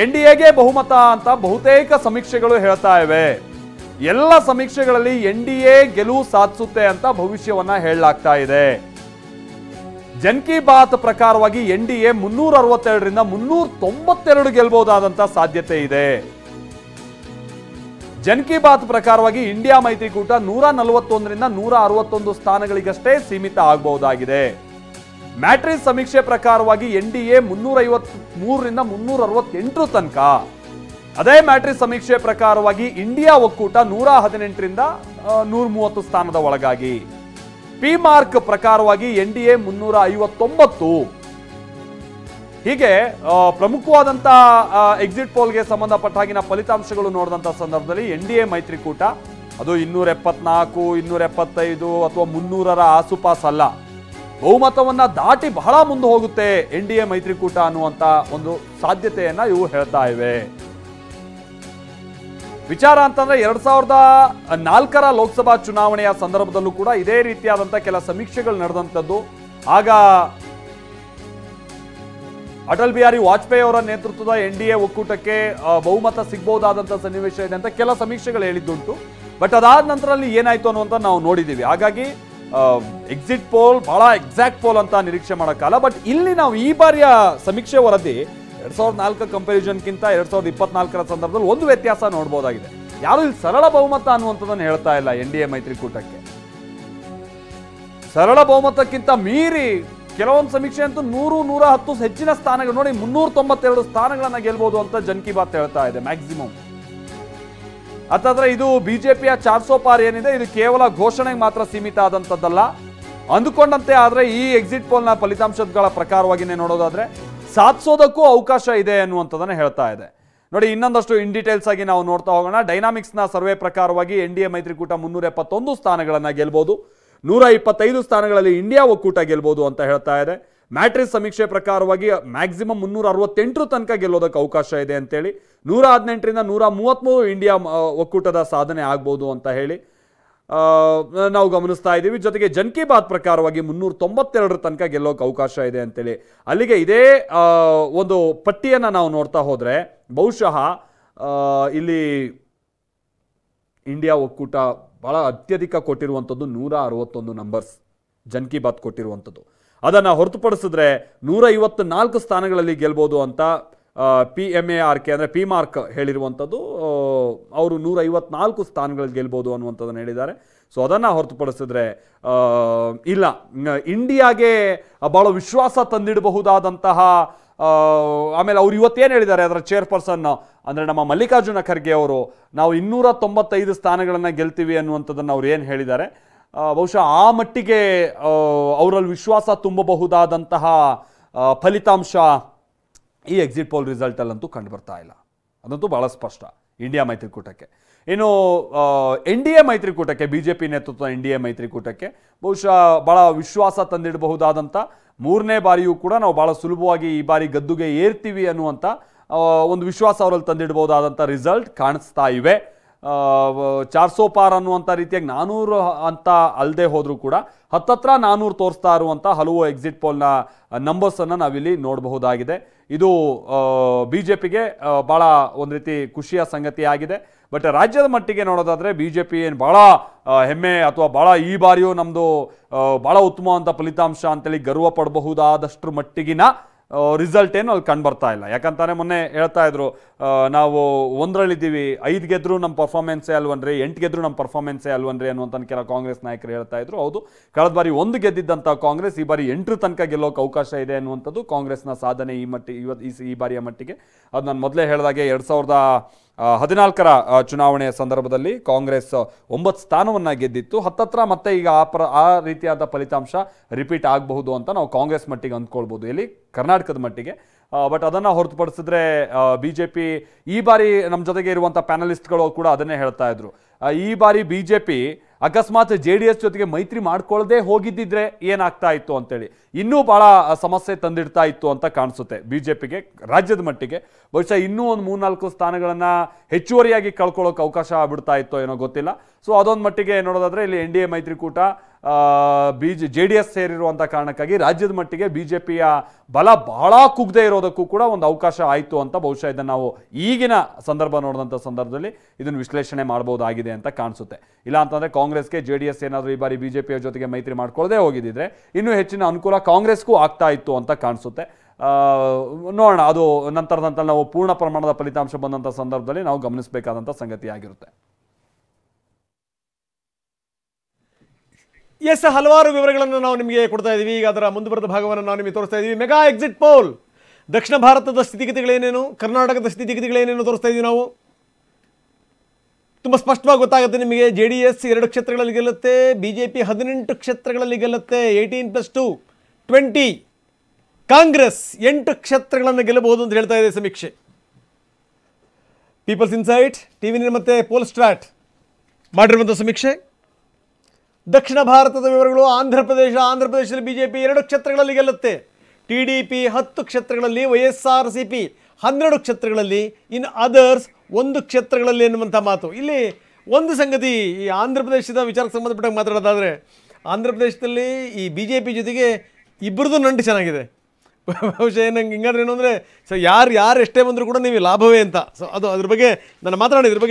ಎನ್ಡಿಎಗೆ ಬಹುಮತ ಅಂತ ಬಹುತೇಕ ಸಮೀಕ್ಷೆಗಳು ಹೇಳ್ತಾ ಇವೆ. ಎಲ್ಲ ಸಮೀಕ್ಷೆಗಳಲ್ಲಿ ಎನ್ಡಿಎ ಗೆಲುವು ಸಾಧಿಸುತ್ತೆ ಅಂತ ಭವಿಷ್ಯವನ್ನ ಹೇಳಲಾಗ್ತಾ ಇದೆ. ಜನ್ ಕಿ ಬಾತ್ ಪ್ರಕಾರವಾಗಿ ಎನ್ಡಿಎ 362ರಿಂದ 392 ಗೆಲ್ಲಬಹುದಾದಂತ ಸಾಧ್ಯತೆ ಇದೆ. ಜನ್ ಕಿ ಬಾತ್ ಪ್ರಕಾರವಾಗಿ ಇಂಡಿಯಾ ಮೈತ್ರಿಕೂಟ 141ರಿಂದ 161 ಸ್ಥಾನಗಳಿಗಷ್ಟೇ ಸೀಮಿತ ಆಗಬಹುದಾಗಿದೆ. ಮ್ಯಾಟ್ರಿಕ್ಸ್ ಸಮೀಕ್ಷೆ ಪ್ರಕಾರವಾಗಿ ಎನ್ಡಿಎ 353ರಿಂದ 368 ತನಕ. ಅದೇ ಮ್ಯಾಟ್ರಿಕ್ಸ್ ಸಮೀಕ್ಷೆ ಪ್ರಕಾರವಾಗಿ ಇಂಡಿಯಾ ಒಕ್ಕೂಟ 118ರಿಂದ 130 ಸ್ಥಾನದ ಒಳಗಾಗಿ. ಪಿ ಮಾರ್ಕ್ ಪ್ರಕಾರವಾಗಿ ಎನ್ಡಿಎ 359. ಹೀಗೆ ಪ್ರಮುಖವಾದಂತ ಎಕ್ಸಿಟ್ ಪೋಲ್ಗೆ ಸಂಬಂಧಪಟ್ಟ ಹಾಗಿನ ಫಲಿತಾಂಶಗಳು ನೋಡಿದಂತ ಸಂದರ್ಭದಲ್ಲಿ ಎನ್ಡಿಎ ಮೈತ್ರಿಕೂಟ ಅದು 274, 275 ಅಥವಾ 300ರ ಆಸುಪಾಸ್ ಅಲ್ಲ, ಬಹುಮತವನ್ನ ದಾಟಿ ಬಹಳ ಮುಂದೆ ಹೋಗುತ್ತೆ ಎನ್ಡಿಎ ಮೈತ್ರಿಕೂಟ ಅನ್ನುವಂತ ಒಂದು ಸಾಧ್ಯತೆಯನ್ನ ಇವು ಹೇಳ್ತಾ ಇವೆ. ವಿಚಾರ ಅಂತಂದ್ರೆ 2004ರ ಲೋಕಸಭಾ ಚುನಾವಣೆಯ ಸಂದರ್ಭದಲ್ಲೂ ಕೂಡ ಇದೇ ರೀತಿಯಾದಂತಹ ಕೆಲ ಸಮೀಕ್ಷೆಗಳು ನಡೆದಂತದ್ದು. ಆಗ ಅಟಲ್ ಬಿಹಾರಿ ವಾಜಪೇಯಿ ಅವರ ನೇತೃತ್ವದ ಎನ್ಡಿಎ ಒಕ್ಕೂಟಕ್ಕೆ ಬಹುಮತ ಸಿಗಬಹುದಾದಂತಹ ಸನ್ನಿವೇಶ ಇದೆ ಅಂತ ಕೆಲ ಸಮೀಕ್ಷೆಗಳು ಹೇಳಿದ್ದುಂಟು. ಬಟ್ ಅದಾದ ನಂತರ ಅಲ್ಲಿ ಏನಾಯ್ತು ಅನ್ನುವಂತ ನಾವು ನೋಡಿದ್ದೀವಿ. ಹಾಗಾಗಿ ಎಕ್ಸಿಟ್ ಪೋಲ್ ಬಹಳ ಎಕ್ಸಾಕ್ಟ್ ಪೋಲ್ ಅಂತ ನಿರೀಕ್ಷೆ ಮಾಡೋಕ್ಕಲ್ಲ. ಬಟ್ ಇಲ್ಲಿ ನಾವು ಈ ಬಾರಿಯ ಸಮೀಕ್ಷೆ ವರದಿ 2004 ಕಂಪ್ಯಾರಿಸನ್ಗಿಂತ 2024ರ ಸಂದರ್ಭದಲ್ಲಿ ಒಂದು ವ್ಯತ್ಯಾಸ ನೋಡಬಹುದಾಗಿದೆ. ಯಾರು ಇಲ್ಲಿ ಸರಳ ಬಹುಮತ ಅನ್ನುವಂಥದ್ದನ್ನು ಹೇಳ್ತಾ ಇಲ್ಲ ಎನ್ಡಿಎ ಮೈತ್ರಿಕೂಟಕ್ಕೆ. ಸರಳ ಬಹುಮತಕ್ಕಿಂತ ಮೀರಿ ಕೆಲವೊಂದು ಸಮೀಕ್ಷೆ ಅಂತೂ 100-110 ಹೆಚ್ಚಿನ ಸ್ಥಾನಗಳು ನೋಡಿ 392 ಸ್ಥಾನಗಳನ್ನ ಗೆಲ್ಬಹುದು ಅಂತ ಜನ್ ಕಿ ಬಾತ್ ಹೇಳ್ತಾ ಇದೆ ಮ್ಯಾಕ್ಸಿಮಮ್. ಅದಾದ್ರೆ ಇದು ಬಿಜೆಪಿಯ 400 ಪಾರ್ ಏನಿದೆ ಇದು ಕೇವಲ ಘೋಷಣೆಗೆ ಮಾತ್ರ ಸೀಮಿತ ಆದಂತದ್ದಲ್ಲ. ಅಂದುಕೊಂಡಂತೆ ಆದ್ರೆ ಈ ಎಕ್ಸಿಟ್ ಪೋಲ್ ನ ಫಲಿತಾಂಶಗಳ ಪ್ರಕಾರವಾಗಿನೇ ನೋಡೋದಾದ್ರೆ ಸಾಧಿಸೋದಕ್ಕೂ ಅವಕಾಶ ಇದೆ ಅನ್ನುವಂಥದ್ದನ್ನ ಹೇಳ್ತಾ ಇದೆ. ನೋಡಿ ಇನ್ನೊಂದಷ್ಟು ಇನ್ ಡೀಟೇಲ್ಸ್ ಆಗಿ ನಾವು ನೋಡ್ತಾ ಹೋಗೋಣ. ಡೈನಾಮಿಕ್ಸ್ ನ ಸರ್ವೆ ಪ್ರಕಾರವಾಗಿ ಎನ್ಡಿಎ ಮೈತ್ರಿಕೂಟ 371 ಸ್ಥಾನಗಳನ್ನ ಗೆಲ್ಬಹುದು, 125 ಸ್ಥಾನಗಳಲ್ಲಿ ಇಂಡಿಯಾ ಒಕ್ಕೂಟ ಗೆಲ್ಬಹುದು ಅಂತ ಹೇಳ್ತಾ ಇದೆ. ಮ್ಯಾಟ್ರಿಕ್ಸ್ ಸಮೀಕ್ಷೆ ಪ್ರಕಾರವಾಗಿ ಮ್ಯಾಕ್ಸಿಮಮ್ 368 ತನಕ ಗೆಲ್ಲೋದಕ್ಕೆ ಅವಕಾಶ ಇದೆ ಅಂತೇಳಿ, 118ರಿಂದ 133 ಇಂಡಿಯಾ ಒಕ್ಕೂಟದ ಸಾಧನೆ ಆಗ್ಬೋದು ಅಂತ ಹೇಳಿ ನಾವು ಗಮನಿಸ್ತಾ ಇದ್ದೀವಿ. ಜೊತೆಗೆ ಜನ್ ಕಿ ಬಾತ್ ಪ್ರಕಾರವಾಗಿ 392 ತನಕ ಗೆಲ್ಲೋಕೆ ಅವಕಾಶ ಇದೆ ಅಂತೇಳಿ. ಅಲ್ಲಿಗೆ ಇದೇ ಒಂದು ಪಟ್ಟಿಯನ್ನು ನಾವು ನೋಡ್ತಾ ಹೋದರೆ ಬಹುಶಃ ಇಲ್ಲಿ ಇಂಡಿಯಾ ಒಕ್ಕೂಟ ಬಹಳ ಅತ್ಯಧಿಕ ಕೊಟ್ಟಿರುವಂಥದ್ದು 161 ನಂಬರ್ಸ್ ಜನ್ ಕಿ ಬಾತ್ ಕೊಟ್ಟಿರುವಂಥದ್ದು. ಅದನ್ನು ಹೊರತುಪಡಿಸಿದ್ರೆ 154 ಸ್ಥಾನಗಳಲ್ಲಿ ಗೆಲ್ಬೋದು ಅಂತ PMARK ಅಂದರೆ ಪಿ ಮಾರ್ಕ್ ಹೇಳಿರುವಂಥದ್ದು. ಅವರು 154 ಸ್ಥಾನಗಳಲ್ಲಿ ಗೆಲ್ಬೋದು ಅನ್ನುವಂಥದ್ದನ್ನು ಹೇಳಿದ್ದಾರೆ. ಸೊ ಅದನ್ನು ಹೊರತುಪಡಿಸಿದ್ರೆ ಇಲ್ಲ, ಇಂಡಿಯಾಗೆ ಭಾಳ ವಿಶ್ವಾಸ ತಂದಿಡಬಹುದಾದಂತಹ ಆಮೇಲೆ ಅವ್ರು ಇವತ್ತೇನು ಹೇಳಿದ್ದಾರೆ ಅದರ ಚೇರ್ಪರ್ಸನ್ ಅಂದರೆ ನಮ್ಮ ಮಲ್ಲಿಕಾರ್ಜುನ ಖರ್ಗೆ ಅವರು, ನಾವು 295 ಸ್ಥಾನಗಳನ್ನು ಗೆಲ್ತೀವಿ ಅನ್ನುವಂಥದ್ದನ್ನು ಅವ್ರು ಏನು ಹೇಳಿದ್ದಾರೆ, ಬಹುಶಃ ಆ ಮಟ್ಟಿಗೆ ಅವರಲ್ಲಿ ವಿಶ್ವಾಸ ತುಂಬಬಹುದಾದಂತಹ ಫಲಿತಾಂಶ ಈ ಎಕ್ಸಿಟ್ ಪೋಲ್ ರಿಸಲ್ಟಲ್ಲಂತೂ ಕಂಡು ಬರ್ತಾ ಇಲ್ಲ. ಅದಂತೂ ಬಹಳ ಸ್ಪಷ್ಟ ಇಂಡಿಯಾ ಮೈತ್ರಿಕೂಟಕ್ಕೆ. ಇನ್ನು ಎನ್ಡಿಎ ಮೈತ್ರಿಕೂಟಕ್ಕೆ, ಬಿಜೆಪಿ ನೇತೃತ್ವದ ಎನ್ಡಿಎ ಮೈತ್ರಿಕೂಟಕ್ಕೆ ಬಹುಶಃ ಬಹಳ ವಿಶ್ವಾಸ ತಂದಿಡಬಹುದಾದಂಥ, ಮೂರನೇ ಬಾರಿಯೂ ಕೂಡ ನಾವು ಬಹಳ ಸುಲಭವಾಗಿ ಈ ಬಾರಿ ಗದ್ದುಗೆ ಏರ್ತೀವಿ ಅನ್ನುವಂಥ ಒಂದು ವಿಶ್ವಾಸ ಅವರಲ್ಲಿ ತಂದಿಡಬಹುದಾದಂಥ ರಿಸಲ್ಟ್ ಕಾಣಿಸ್ತಾ ಇವೆ. 400 ಪಾರ್ ಅನ್ನುವಂಥ ರೀತಿಯಾಗಿ 400 ಅಂತ ಅಲ್ಲದೆ ಹೋದರೂ ಕೂಡ ಹತ್ತತ್ರ 400 ತೋರಿಸ್ತಾ ಇರುವಂಥ ಹಲವು ಎಕ್ಸಿಟ್ ಪೋಲ್ನ ನಂಬರ್ಸನ್ನು ನಾವಿಲ್ಲಿ ನೋಡಬಹುದಾಗಿದೆ. ಇದು ಬಿಜೆಪಿಗೆ ಭಾಳ ಒಂದು ರೀತಿ ಖುಷಿಯ ಸಂಗತಿ ಆಗಿದೆ. ಬಟ್ ರಾಜ್ಯದ ಮಟ್ಟಿಗೆ ನೋಡೋದಾದರೆ ಬಿಜೆಪಿ ಏನು ಭಾಳ ಹೆಮ್ಮೆ ಅಥವಾ ಭಾಳ ಈ ಬಾರಿಯೂ ನಮ್ಮದು ಭಾಳ ಉತ್ತಮವಾದಂಥ ಫಲಿತಾಂಶ ಅಂತೇಳಿ ಗರ್ವ ಪಡಬಹುದಾದಷ್ಟರ ಮಟ್ಟಿಗಿನ ರಿಸಲ್ಟ್ ಏನು ಅಲ್ಲಿ ಕಂಡು ಬರ್ತಾ ಇಲ್ಲ. ಯಾಕಂತಾನೆ ಮೊನ್ನೆ ಹೇಳ್ತಾ ಇದ್ರು, ನಾವು 1ರಲ್ಲಿದ್ದೀವಿ, 5 ಗೆದ್ರು ನಮ್ಮ ಪರ್ಫಾರ್ಮೆನ್ಸೇ ಅಲ್ವನ್ರಿ, 8 ಗೆದ್ರು ನಮ್ಮ ಪರ್ಫಾರ್ಮೆನ್ಸೇ ಅಲ್ವನ್ರಿ ಅನ್ನುವಂಥ ಕೆಲ ಕಾಂಗ್ರೆಸ್ ನಾಯಕರು ಹೇಳ್ತಾ ಇದ್ರು. ಹೌದು, ಕಳೆದ ಬಾರಿ 1 ಗೆದ್ದಿದ್ದಂಥ ಕಾಂಗ್ರೆಸ್ ಈ ಬಾರಿ 8 ತನಕ ಗೆಲ್ಲೋಕೆ ಅವಕಾಶ ಇದೆ ಅನ್ನುವಂಥದ್ದು ಕಾಂಗ್ರೆಸ್ನ ಸಾಧನೆ ಈ ಬಾರಿಯ ಮಟ್ಟಿಗೆ. ಅದು ನಾನು ಮೊದಲೇ ಹೇಳಿದಾಗೆ 2014ರ ಚುನಾವಣೆಯ ಸಂದರ್ಭದಲ್ಲಿ ಕಾಂಗ್ರೆಸ್ 9 ಸ್ಥಾನವನ್ನು ಗೆದ್ದಿತ್ತು. ಹತ್ತತ್ರ ಮತ್ತೆ ಈಗ ಆ ರೀತಿಯಾದ ಫಲಿತಾಂಶ ರಿಪೀಟ್ ಆಗಬಹುದು ಅಂತ ನಾವು ಕಾಂಗ್ರೆಸ್ ಮಟ್ಟಿಗೆ ಅಂದ್ಕೊಳ್ಬೋದು ಇಲ್ಲಿ ಕರ್ನಾಟಕದ ಮಟ್ಟಿಗೆ. ಬಟ್ ಅದನ್ನು ಹೊರತುಪಡಿಸಿದ್ರೆ ಬಿಜೆಪಿ ಈ ಬಾರಿ ನಮ್ಮ ಜೊತೆಗೆ ಇರುವಂಥ ಪ್ಯಾನಲಿಸ್ಟ್ಗಳು ಕೂಡ ಅದನ್ನೇ ಹೇಳ್ತಾ ಇದ್ರು, ಈ ಬಾರಿ ಬಿಜೆಪಿ ಅಕಸ್ಮಾತ್ JDS ಜೊತೆಗೆ ಮೈತ್ರಿ ಮಾಡ್ಕೊಳ್ಳದೆ ಹೋಗಿದ್ದಿದ್ರೆ ಏನಾಗ್ತಾ ಇತ್ತು ಅಂತೇಳಿ ಇನ್ನೂ ಬಹಳ ಸಮಸ್ಯೆ ತಂದಿಡ್ತಾ ಇತ್ತು ಅಂತ ಕಾಣಿಸುತ್ತೆ ಬಿಜೆಪಿಗೆ ರಾಜ್ಯದ ಮಟ್ಟಿಗೆ. ಬಹುಶಃ ಇನ್ನೂ ಒಂದು 3-4 ಸ್ಥಾನಗಳನ್ನ ಹೆಚ್ಚುವರಿಯಾಗಿ ಕಳ್ಕೊಳ್ಳೋಕೆ ಅವಕಾಶ ಆಗ್ಬಿಡ್ತಾ ಇತ್ತೋ ಏನೋ ಗೊತ್ತಿಲ್ಲ. ಸೊ ಅದೊಂದು ಮಟ್ಟಿಗೆ ನೋಡೋದಾದ್ರೆ ಇಲ್ಲಿ NDA ಮೈತ್ರಿಕೂಟ JDS ಸೇರಿರುವಂಥ ಕಾರಣಕ್ಕಾಗಿ ರಾಜ್ಯದ ಮಟ್ಟಿಗೆ ಬಿಜೆಪಿಯ ಬಲ ಬಹಳ ಕುಗ್ದೇ ಇರೋದಕ್ಕೂ ಕೂಡ ಒಂದು ಅವಕಾಶ ಆಯಿತು ಅಂತ ಬಹುಶಃ ಇದನ್ನು ನಾವು ಈಗಿನ ಸಂದರ್ಭ ನೋಡಿದಂಥ ಸಂದರ್ಭದಲ್ಲಿ ಇದನ್ನು ವಿಶ್ಲೇಷಣೆ ಮಾಡಬಹುದಾಗಿದೆ ಅಂತ ಕಾಣಿಸುತ್ತೆ. ಇಲ್ಲ ಅಂತಂದರೆ ಕಾಂಗ್ರೆಸ್ಗೆ JDS ಏನಾದರೂ ಈ ಬಾರಿ ಬಿಜೆಪಿಯ ಜೊತೆಗೆ ಮೈತ್ರಿ ಮಾಡ್ಕೊಳ್ಳದೆ ಹೋಗಿದ್ದಿದ್ರೆ ಇನ್ನೂ ಹೆಚ್ಚಿನ ಅನುಕೂಲ ಕಾಂಗ್ರೆಸ್ಗೂ ಆಗ್ತಾ ಇತ್ತು ಅಂತ ಕಾಣಿಸುತ್ತೆ. ನೋಡೋಣ, ಅದು ನಂತರದಂತ ನಾವು ಪೂರ್ಣ ಪ್ರಮಾಣದ ಫಲಿತಾಂಶ ಬಂದಂಥ ಸಂದರ್ಭದಲ್ಲಿ ನಾವು ಗಮನಿಸಬೇಕಾದಂಥ ಸಂಗತಿ ಆಗಿರುತ್ತೆ. ಎಸ್, ಹಲವಾರು ವಿವರಗಳನ್ನು ನಾವು ನಿಮಗೆ ಕೊಡ್ತಾ ಇದ್ದೀವಿ. ಈಗ ಅದರ ಮುಂದುವರೆದ ಭಾಗವನ್ನು ನಾವು ನಿಮಗೆ ತೋರಿಸ್ತಾ ಇದ್ದೀವಿ. ಮೆಗಾ ಎಕ್ಸಿಟ್ ಪೋಲ್, ದಕ್ಷಿಣ ಭಾರತದ ಸ್ಥಿತಿಗತಿಗಳೇನೇನು, ಕರ್ನಾಟಕದ ಸ್ಥಿತಿಗತಿಗಳೇನೇನು ತೋರಿಸ್ತಾ ಇದ್ದೀವಿ ನಾವು. ತುಂಬ ಸ್ಪಷ್ಟವಾಗಿ ಗೊತ್ತಾಗುತ್ತೆ ನಿಮಗೆ. JDS 2 ಕ್ಷೇತ್ರಗಳಲ್ಲಿ ಗೆಲ್ಲುತ್ತೆ, BJP 18 ಕ್ಷೇತ್ರಗಳಲ್ಲಿ ಗೆಲ್ಲುತ್ತೆ, 18+2 20. ಕಾಂಗ್ರೆಸ್ 8 ಕ್ಷೇತ್ರಗಳನ್ನು ಗೆಲ್ಲಬಹುದು ಅಂತ ಹೇಳ್ತಾ ಇದೆ ಸಮೀಕ್ಷೆ. ಪೀಪಲ್ಸ್ ಇನ್ಸೈಟ್, TV9 ಮತ್ತು ಪೋಲ್ ಸ್ಟ್ರಾಟ್ ಮಾಡಿರುವಂಥ ಸಮೀಕ್ಷೆ. ದಕ್ಷಿಣ ಭಾರತದ ವಿವರಗಳು. ಆಂಧ್ರಪ್ರದೇಶದಲ್ಲಿ BJP 2 ಕ್ಷೇತ್ರಗಳಲ್ಲಿ ಗೆಲ್ಲುತ್ತೆ, TDP 10 ಕ್ಷೇತ್ರಗಳಲ್ಲಿ, YSRCP 12 ಕ್ಷೇತ್ರಗಳಲ್ಲಿ, ಇನ್ ಅದರ್ಸ್ 1 ಕ್ಷೇತ್ರಗಳಲ್ಲಿ ಎನ್ನುವಂಥ ಮಾತು. ಇಲ್ಲಿ ಒಂದು ಸಂಗತಿ, ಈ ಆಂಧ್ರಪ್ರದೇಶದ ವಿಚಾರಕ್ಕೆ ಸಂಬಂಧಪಟ್ಟಾಗ ಮಾತಾಡೋದಾದರೆ, ಆಂಧ್ರಪ್ರದೇಶದಲ್ಲಿ ಈ BJP ಜೊತೆಗೆ ಇಬ್ಬರದು ನಂಟು ಚೆನ್ನಾಗಿದೆ. ಬಹುಶಃ ನಂಗೆ ಹಿಂಗಾದ್ರೆ ಏನು ಅಂದರೆ, ಸೊ ಯಾರು ಎಷ್ಟೇ ಬಂದರೂ ಕೂಡ ನೀವು ಲಾಭವೇ ಅಂತ. ಸೊ ಅದ್ರ ಬಗ್ಗೆ ನಾನು ಮಾತಾಡೋಣ, ಇದ್ರ ಬಗ್ಗೆ